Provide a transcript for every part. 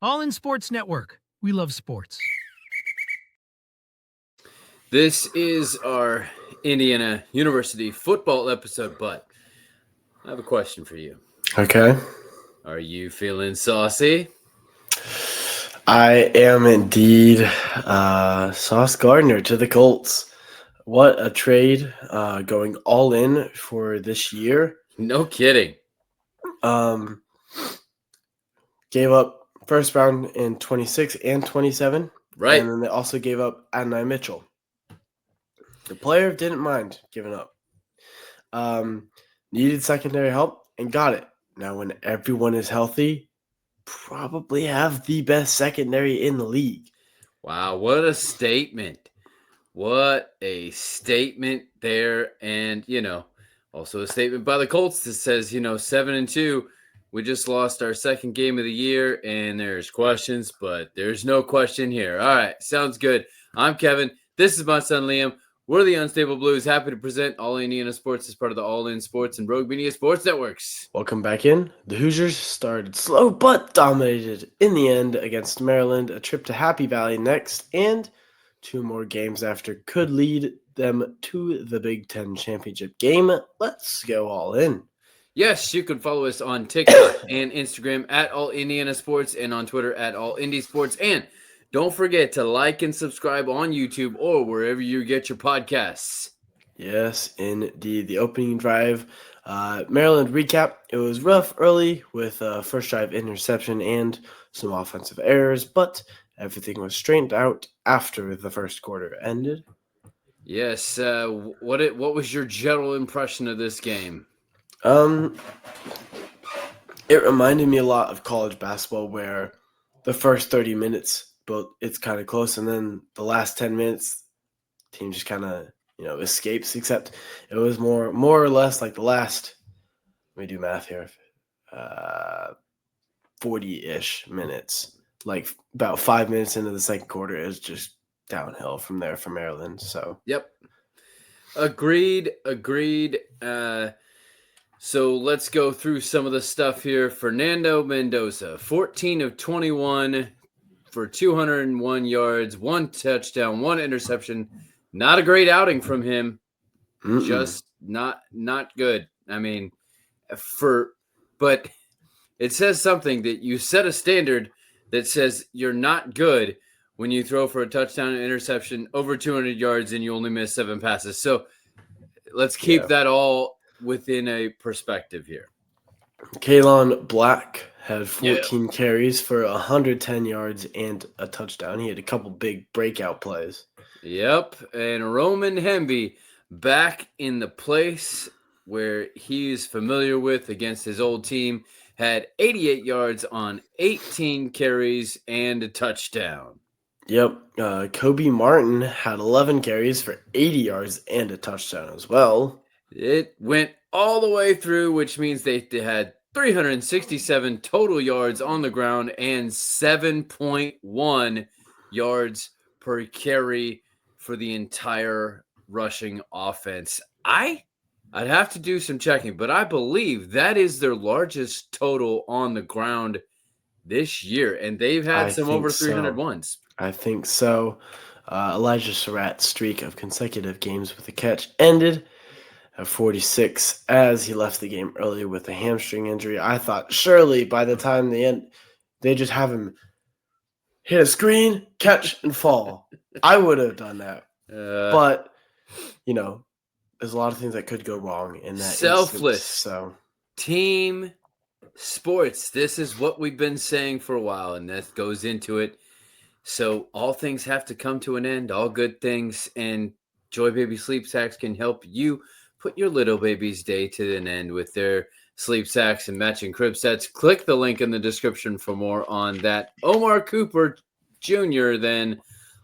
All in Sports Network. We love sports. This is our Indiana University football episode, but I have a question for you. Okay. Are you feeling saucy? I am indeed Sauce Gardner to the Colts. What a trade, going all in for this year. No kidding. Gave up first round in 26 and 27. Right. And then they also gave up Adonai Mitchell. The player didn't mind giving up. Needed secondary help and got it. Now when everyone is healthy, probably have the best secondary in the league. Wow, what a statement. What a statement there. And, also a statement by the Colts that says, 7-2. We just lost our second game of the year, and there's questions, but there's no question here. All right, sounds good. I'm Kevin. This is my son, Liam. We're the Unstable Blues. Happy to present All Indiana Sports as part of the All In Sports and Rogue Media Sports Networks. Welcome back in. The Hoosiers started slow but dominated in the end against Maryland. A trip to Happy Valley next, and 2 more games after could lead them to the Big Ten championship game. Let's go all in. Yes, you can follow us on TikTok and Instagram at All Indiana Sports and on Twitter at All Indy Sports. And don't forget to like and subscribe on YouTube or wherever you get your podcasts. Yes, indeed. The opening drive, Maryland recap. It was rough early with a first drive interception and some offensive errors, but everything was straightened out after the first quarter ended. Yes. What was your general impression of this game? It reminded me a lot of college basketball where the first 30 minutes, but it's kind of close, and then the last 10 minutes, team just kind of, escapes, except it was more or less like the last, let me do math here, 40-ish minutes. Like about 5 minutes into the second quarter is just downhill from there for Maryland. So Yep. Agreed. So let's go through some of the stuff here. Fernando Mendoza, 14 of 21 for 201 yards, 1 touchdown, 1 interception. Not a great outing from him. Just not good. I mean, but it says something that you set a standard that says you're not good when you throw for a touchdown and interception over 200 yards and you only miss 7 passes. So let's keep that all within a perspective here. Kalon Black had 14 carries for 110 yards and a touchdown. He had a couple big breakout plays. Yep, and Roman Hemby back in the place where he's familiar with against his old team, had 88 yards on 18 carries and a touchdown. Yep, Kobe Martin had 11 carries for 80 yards and a touchdown as well. It went all the way through, which means they had 367 total yards on the ground and 7.1 yards per carry for the entire rushing offense. I'd have to do some checking, but I believe that is their largest total on the ground this year, and they've had some over 300 ones. I think so. Elijah Surratt's streak of consecutive games with a catch ended at 46 as he left the game early with a hamstring injury. I thought surely by the time they end, they just have him hit a screen, catch, and fall. I would have done that. But, there's a lot of things that could go wrong in that selfless instance, so team sports. This is what we've been saying for a while, and that goes into it. So all things have to come to an end, all good things, and Joi Baby Sleep Sacks can help you put your little baby's day to an end with their sleep sacks and matching crib sets. Click the link in the description for more on that. Omar Cooper Jr. then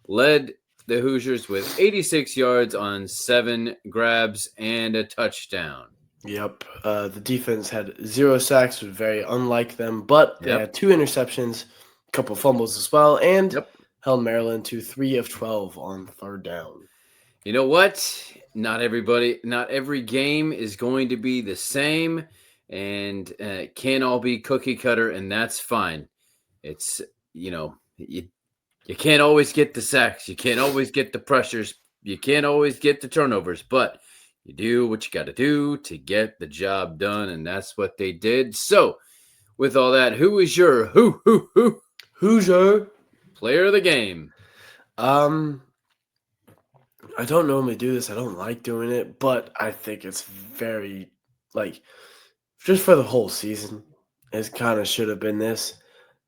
led the Hoosiers with 86 yards on 7 grabs and a touchdown. Yep. The defense had 0 sacks, was very unlike them, but they had 2 interceptions, a couple fumbles as well, and held Maryland to 3 of 12 on 3rd down. You know what? Not every game is going to be the same, and it can't all be cookie cutter, and that's fine. It's you can't always get the sacks. You can't always get the pressures. You can't always get the turnovers, but you do what you got to do to get the job done, and that's what they did. So, with all that, who is your Hoosier player of the game? I don't normally do this. I don't like doing it, but I think it's very, just for the whole season, it kind of should have been this.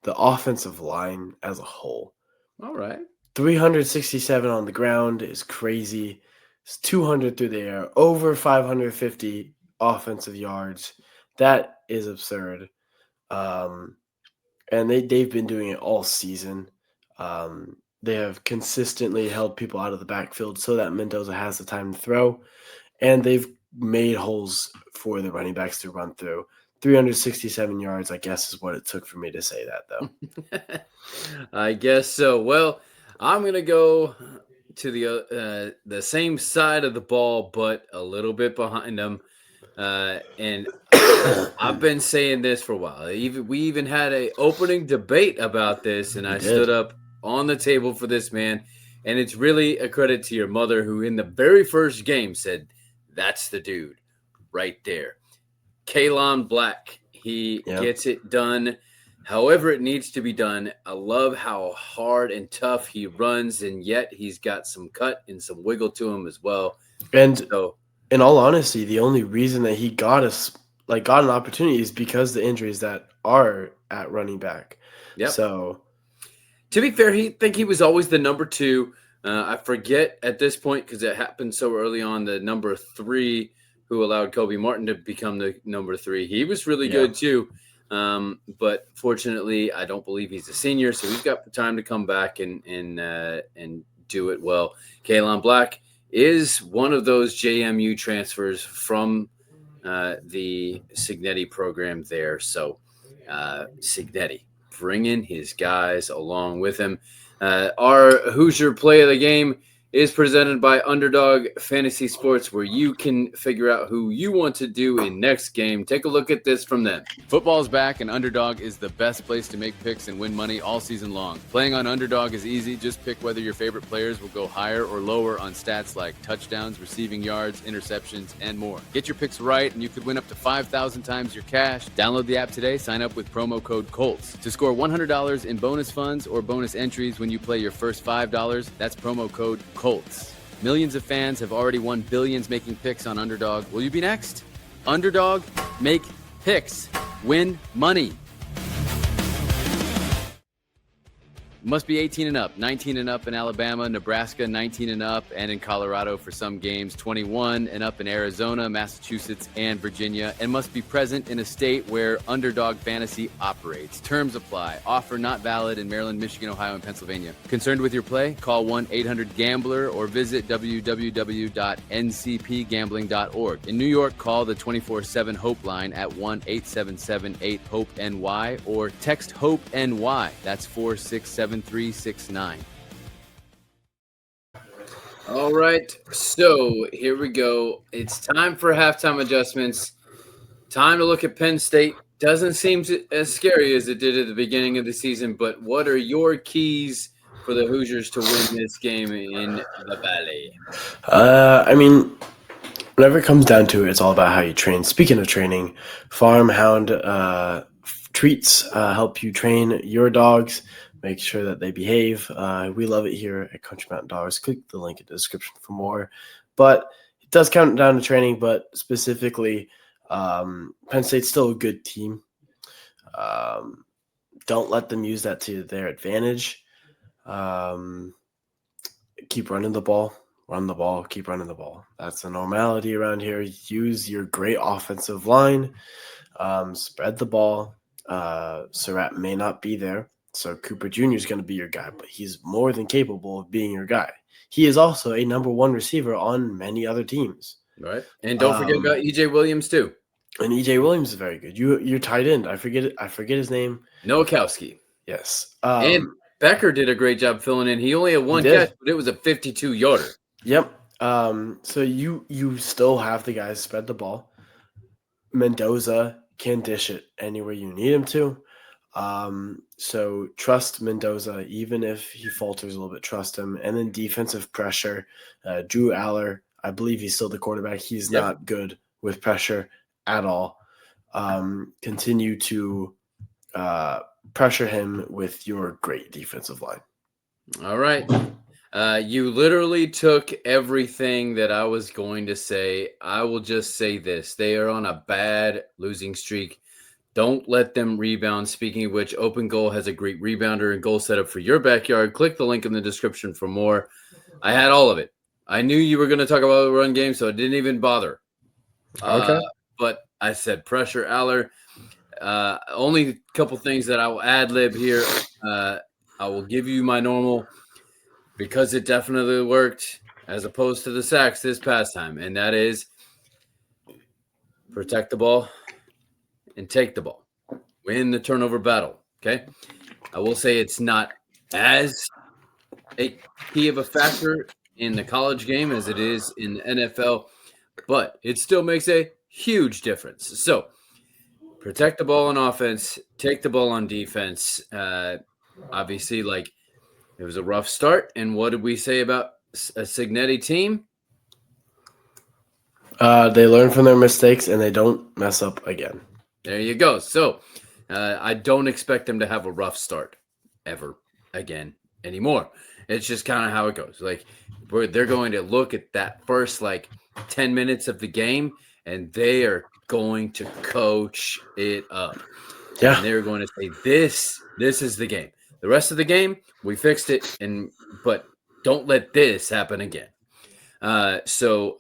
The offensive line as a whole. All right. 367 on the ground is crazy. It's 200 through the air, over 550 offensive yards. That is absurd. And they've been doing it all season. They have consistently held people out of the backfield so that Mendoza has the time to throw, and they've made holes for the running backs to run through. 367 yards, I guess, is what it took for me to say that, though. I guess so. Well, I'm going to go to the same side of the ball, but a little bit behind them. And I've been saying this for a while. We even had an opening debate about this, and I stood up on the table for this man. And it's really a credit to your mother, who in the very first game said, "That's the dude right there." Kaelon Black. He gets it done however it needs to be done. I love how hard and tough he runs, and yet he's got some cut and some wiggle to him as well. And so, in all honesty, the only reason that he got an opportunity is because the injuries that are at running back. Yep. So, to be fair, he was always the number 2. I forget at this point because it happened so early on. The number 3 who allowed Kobe Martin to become the number 3. He was really good too. But fortunately, I don't believe he's a senior, so he's got time to come back and do it well. Kaelon Black is one of those JMU transfers from the Cignetti program there. So Cignetti bringing his guys along with him. Our Hoosier play of the game is presented by Underdog Fantasy Sports, where you can figure out who you want to do in next game. Take a look at this from them. Football's back, and Underdog is the best place to make picks and win money all season long. Playing on Underdog is easy. Just pick whether your favorite players will go higher or lower on stats like touchdowns, receiving yards, interceptions, and more. Get your picks right, and you could win up to 5,000 times your cash. Download the app today. Sign up with promo code COLTS to score $100 in bonus funds or bonus entries when you play your first $5. That's promo code COLTS. Millions of fans have already won billions making picks on Underdog. Will you be next? Underdog, make picks, win money. Must be 18 and up, 19 and up in Alabama, Nebraska, 19 and up, and in Colorado for some games, 21 and up in Arizona, Massachusetts, and Virginia, and must be present in a state where Underdog Fantasy operates. Terms apply. Offer not valid in Maryland, Michigan, Ohio, and Pennsylvania. Concerned with your play? Call 1-800-GAMBLER or visit www.ncpgambling.org. In New York, call the 24/7 HOPE line at 1-877-8-HOPE-NY or text HOPE-NY. That's 467-369. All right, so here we go. It's time for halftime adjustments. Time to look at Penn State. Doesn't seem as scary as it did at the beginning of the season, but what are your keys for the Hoosiers to win this game in the Valley? Whenever it comes down to it, it's all about how you train. Speaking of training, Farm Hound treats help you train your dogs. Make sure that they behave. We love it here at Country Mountain Dogs. Click the link in the description for more. But it does come down to training, but specifically, Penn State's still a good team. Don't let them use that to their advantage. Keep running the ball. Run the ball. Keep running the ball. That's a normality around here. Use your great offensive line. Spread the ball. Surratt may not be there. So Cooper Jr. is going to be your guy, but he's more than capable of being your guy. He is also a number 1 receiver on many other teams. Right. And don't forget about EJ Williams too. And EJ Williams is very good. Your tight end. I forget his name. Nowakowski. Yes. And Becker did a great job filling in. He only had one catch, but it was a 52-yarder. Yep. So you still have the guys spread the ball. Mendoza can dish it anywhere you need him to. So trust Mendoza, even if he falters a little bit, trust him. And then defensive pressure, Drew Aller, I believe he's still the quarterback. He's not good with pressure at all. Continue to pressure him with your great defensive line. All right. You literally took everything that I was going to say. I will just say this. They are on a bad losing streak. Don't let them rebound. Speaking of which, Open Goal has a great rebounder and goal setup for your backyard. Click the link in the description for more. I had all of it. I knew you were going to talk about the run game, so I didn't even bother. Okay. But I said pressure Aller. Only a couple things that I will ad-lib here. I will give you my normal, because it definitely worked, as opposed to the sacks this past time, and that is protect the ball and take the ball. Win the turnover battle, okay? I will say it's not as a key of a factor in the college game as it is in the NFL, but it still makes a huge difference. So protect the ball on offense, take the ball on defense. Obviously, like, it was a rough start, and what did we say about a Signetti team? They learn from their mistakes, and they don't mess up again. There you go. So I don't expect them to have a rough start ever again anymore. It's just kind of how it goes. Like, they're going to look at that first, 10 minutes of the game, and they are going to coach it up. Yeah. And they're going to say, this is the game. The rest of the game, we fixed it, but don't let this happen again. So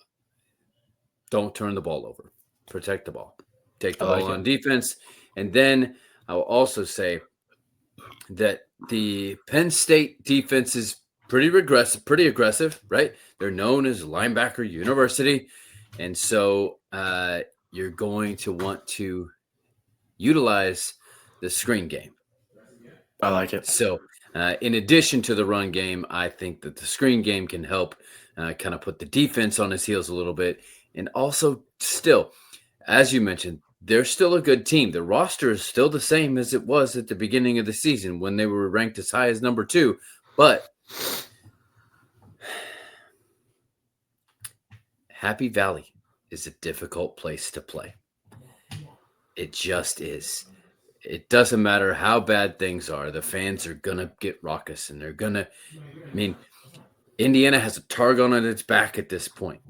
don't turn the ball over. Protect the ball. Take the ball on defense. And then I will also say that the Penn State defense is pretty aggressive, right? They're known as linebacker university. And so you're going to want to utilize the screen game. I like it. So in addition to the run game, I think that the screen game can help kind of put the defense on his heels a little bit. And also, still, as you mentioned, they're still a good team. The roster is still the same as it was at the beginning of the season when they were ranked as high as number 2. But Happy Valley is a difficult place to play. It just is. It doesn't matter how bad things are. The fans are going to get raucous, and they're going to Indiana has a target on its back at this point.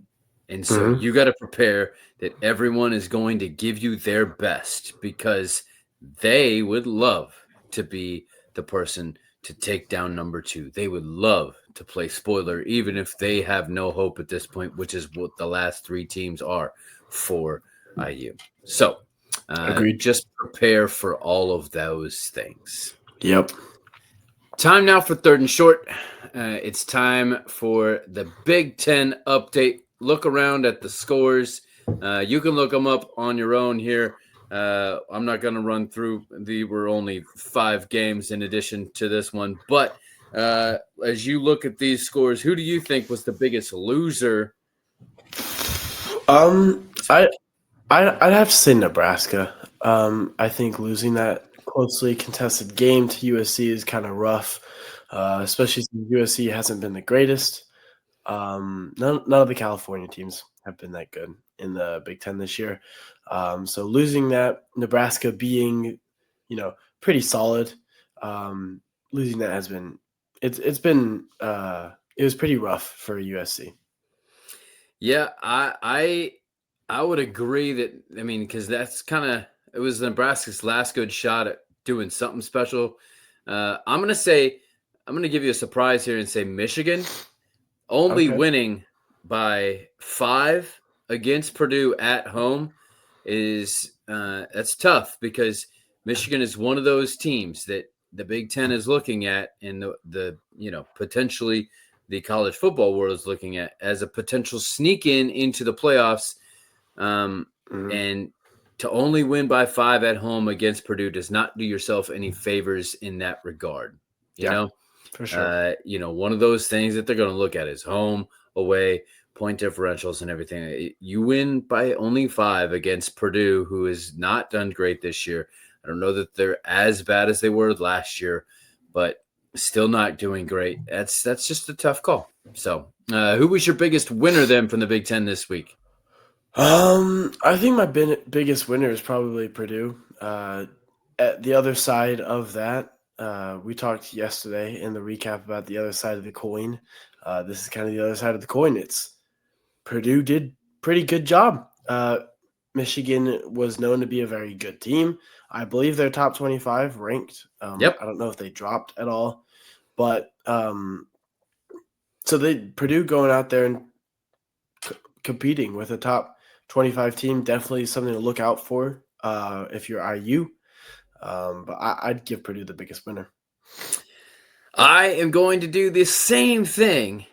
And so you got to prepare that everyone is going to give you their best, because they would love to be the person to take down number 2. They would love to play spoiler, even if they have no hope at this point, which is what the last 3 teams are for IU. So Agreed. Just prepare for all of those things. Yep. Time now for third and short. It's time for the Big Ten update. Look around at the scores. You can look them up on your own here. I'm not going to run through. Were only 5 games in addition to this one. But as you look at these scores, who do you think was the biggest loser? I'd have to say Nebraska. I think losing that closely contested game to USC is kind of rough, especially since USC hasn't been the greatest. None of the California teams have been that good in the Big Ten this year. So losing that, Nebraska being, pretty solid, losing that has been it was pretty rough for USC. Yeah, I would agree that, because that's it was Nebraska's last good shot at doing something special. I'm going to give you a surprise here and say Michigan only winning by 5 against Purdue at home is that's tough, because Michigan is one of those teams that the Big Ten is looking at, and the potentially the college football world is looking at as a potential sneak into the playoffs. And to only win by 5 at home against Purdue does not do yourself any favors in that regard. You know, for sure. One of those things that they're going to look at is home, away, point differentials, and everything. You win by only 5 against Purdue, who has not done great this year. I don't know that they're as bad as they were last year, but still not doing great. That's just a tough call. So, who was your biggest winner then from the Big Ten this week? I think my biggest winner is probably Purdue. At the other side of that, we talked yesterday in the recap about the other side of the coin. This is kind of the other side of the coin. It's Purdue did pretty good job. Michigan was known to be a very good team. I believe they're top 25 ranked. Yep. I don't know if they dropped at all, but so Purdue going out there and competing with a top 25 team, definitely something to look out for if you're IU. But I'd give Purdue the biggest winner. I am going to do the same thing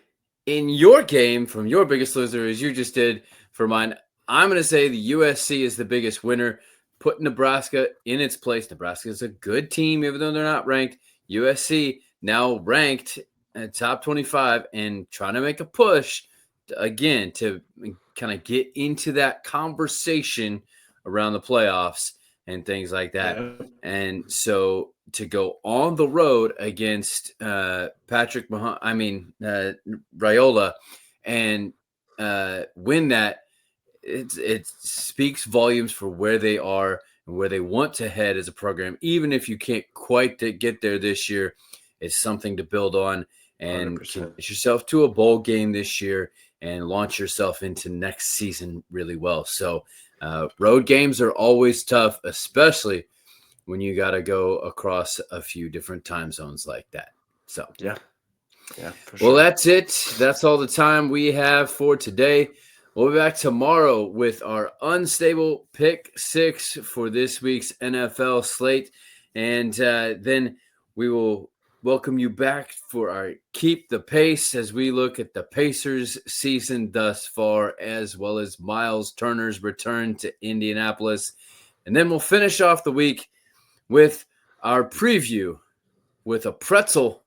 in your game from your biggest loser as you just did for mine. I'm going to say the USC is the biggest winner, put Nebraska in its place. Nebraska is a good team, even though they're not ranked. USC now ranked at top 25 and trying to make a push again to kind of get into that conversation around the playoffs and things like that. Yeah. And so to go on the road against Raiola and win that, it speaks volumes for where they are and where they want to head as a program. Even if you can't quite get there this year, it's something to build on and 100%. get yourself to a bowl game this year and launch yourself into next season really well. So road games are always tough, especially when you got to go across a few different time zones like that. So, yeah, for sure. Well, that's it. That's all the time we have for today. We'll be back tomorrow with our unstable pick 6 for this week's NFL slate. And then we will welcome you back for our Keep the Pace as we look at the Pacers season thus far, as well as Miles Turner's return to Indianapolis. And then we'll finish off the week with our preview with a pretzel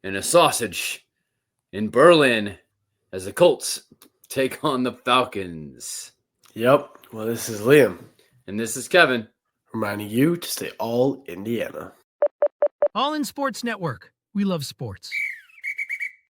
and a sausage in Berlin as the Colts take on the Falcons. Yep. Well, this is Liam. And this is Kevin. Reminding you to stay all Indiana. All in Sports Network. We love sports.